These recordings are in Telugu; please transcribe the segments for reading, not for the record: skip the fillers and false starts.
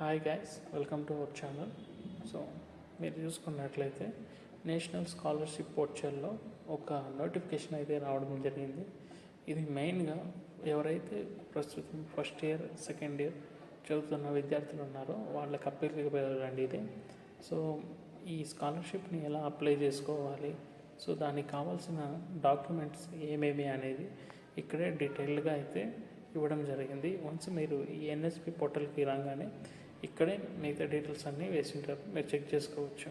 Hi guys, welcome to our channel. So మీరు చూసుకున్నట్లయితే నేషనల్ స్కాలర్షిప్ పోర్టల్లో ఒక నోటిఫికేషన్ అయితే రావడం జరిగింది. ఇది మెయిన్గా ఎవరైతే ప్రస్తుతం ఫస్ట్ ఇయర్ సెకండ్ ఇయర్ చదువుతున్న విద్యార్థులు ఉన్నారో వాళ్ళకి అప్లికేబుల్ అండి ఇది. సో ఈ స్కాలర్షిప్ని ఎలా అప్లై చేసుకోవాలి, సో దానికి కావాల్సిన డాక్యుమెంట్స్ ఏమేమి అనేది ఇక్కడే డీటెయిల్డ్గా అయితే ఇవ్వడం జరిగింది. వన్స్ మీరు ఈ ఎన్ఎస్పి పోర్టల్కి రాగానే ఇక్కడే మిగతా డీటెయిల్స్ అన్నీ వేసి ఉంటారు, మీరు చెక్ చేసుకోవచ్చు.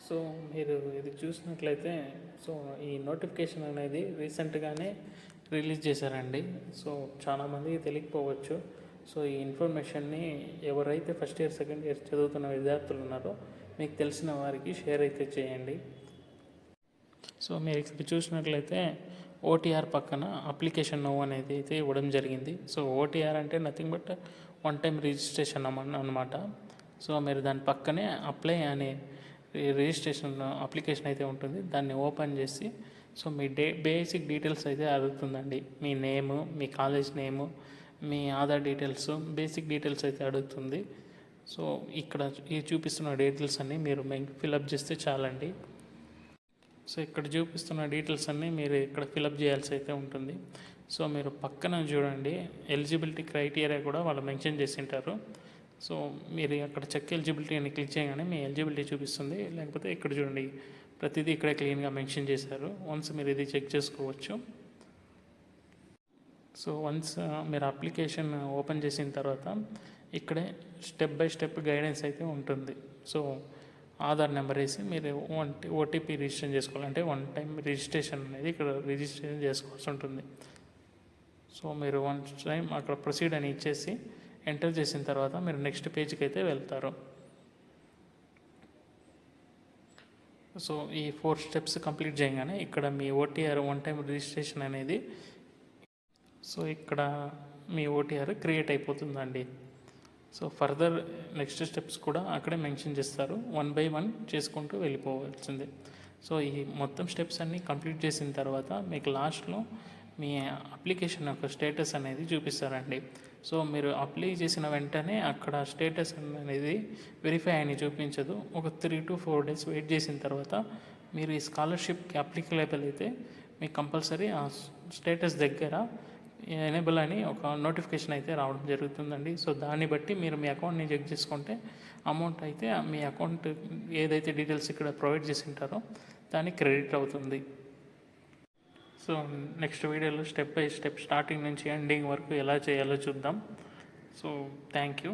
సో మీరు ఇది చూసినట్లయితే సో ఈ నోటిఫికేషన్ అనేది రీసెంట్గానే రిలీజ్ చేశారండి. సో చాలామందికి తెలియకపోవచ్చు. సో ఈ ఇన్ఫర్మేషన్ని ఎవరైతే ఫస్ట్ ఇయర్ సెకండ్ ఇయర్ చదువుతున్న విద్యార్థులు ఉన్నారో మీకు తెలిసిన వారికి షేర్ అయితే చేయండి. సో మీరు ఇక్కడ చూసినట్లయితే ఓటీఆర్ పక్కన అప్లికేషన్ నో అనేది అయితే ఇవ్వడం జరిగింది. సో ఓటీఆర్ అంటే nothing but one time registration అన్నమాట. సో మీరు దాని పక్కనే అప్లై అనే రిజిస్ట్రేషన్ అప్లికేషన్ అయితే ఉంటుంది. దాన్ని ఓపెన్ చేసి సో మీ బేసిక్ డీటెయిల్స్ అయితే అడుగుతుందండి. మీ నేము, మీ కాలేజ్ నేము, మీ ఆధార్ డీటెయిల్స్, బేసిక్ డీటెయిల్స్ అయితే అడుగుతుంది. సో ఇక్కడ ఈ చూపిస్తున్న డీటెయిల్స్ అన్నీ మీరు ఫిలప్ చేస్తే చాలండి. సో ఇక్కడ చూపిస్తున్న డీటెయిల్స్ అన్నీ మీరు ఇక్కడ ఫిలప్ చేయాల్సి అయితే ఉంటుంది. సో మీరు పక్కన చూడండి, ఎలిజిబిలిటీ క్రైటీరియా కూడా వాళ్ళు మెన్షన్ చేసి ఉంటారు. సో మీరు అక్కడ చెక్ ఎలిజిబిలిటీ అని క్లిక్ చేయగానే మీ ఎలిజిబిలిటీ చూపిస్తుంది. లేకపోతే ఇక్కడ చూడండి, ప్రతిదీ ఇక్కడే క్లీన్గా మెన్షన్ చేశారు. వన్స్ మీరు ఇది చెక్ చేసుకోవచ్చు. సో వన్స్ మీరు అప్లికేషన్ ఓపెన్ చేసిన తర్వాత ఇక్కడే స్టెప్ బై స్టెప్ గైడెన్స్ అయితే ఉంటుంది. సో ఆధార్ నెంబర్ వేసి మీరు ఓటీపీ రిజిస్ట్రేషన్ చేసుకోవాలంటే వన్ టైం రిజిస్ట్రేషన్ అనేది ఇక్కడ రిజిస్ట్రేషన్ చేసుకోవాల్సి ఉంటుంది. సో మీరు వన్ టైం అక్కడ ప్రొసీడ్ అని ఇచ్చేసి ఎంటర్ చేసిన తర్వాత మీరు నెక్స్ట్ పేజ్కి అయితే వెళ్తారు. సో ఈ 4 స్టెప్స్ కంప్లీట్ చేయగానే ఇక్కడ మీ ఓటీఆర్ వన్ టైం రిజిస్ట్రేషన్ అనేది సో ఇక్కడ మీ ఓటీఆర్ క్రియేట్ అయిపోతుందండి. సో ఫర్దర్ నెక్స్ట్ స్టెప్స్ కూడా అక్కడే మెన్షన్ చేస్తారు. 1 by 1 చేసుకుంటూ వెళ్ళిపోవాల్సిందే. సో ఈ మొత్తం స్టెప్స్ అన్నీ కంప్లీట్ చేసిన తర్వాత మీకు లాస్ట్లో మీ అప్లికేషన్ యొక్క స్టేటస్ అనేది చూపిస్తారండి. సో మీరు అప్లై చేసిన వెంటనే అక్కడ స్టేటస్ అనేది వెరిఫై అని చూపించదు. ఒక 3 to 4 days వెయిట్ చేసిన తర్వాత మీరు ఈ స్కాలర్షిప్కి అప్లికేబుల్ అయితే మీకు కంపల్సరీ ఆ స్టేటస్ దగ్గర ఎనేబుల్ అని ఒక నోటిఫికేషన్ అయితే రావడం జరుగుతుందండి. సో దాన్ని బట్టి మీరు మీ అకౌంట్ని చెక్ చేసుకుంటే అమౌంట్ అయితే మీ అకౌంట్ ఏదైతే డీటెయిల్స్ ఇక్కడ ప్రొవైడ్ చేసి ఉంటారో దానికి క్రెడిట్ అవుతుంది. సో నెక్స్ట్ వీడియోలో స్టెప్ బై స్టెప్ స్టార్టింగ్ నుంచి ఎండింగ్ వరకు ఎలా చేయాలో చూద్దాం. So thank you.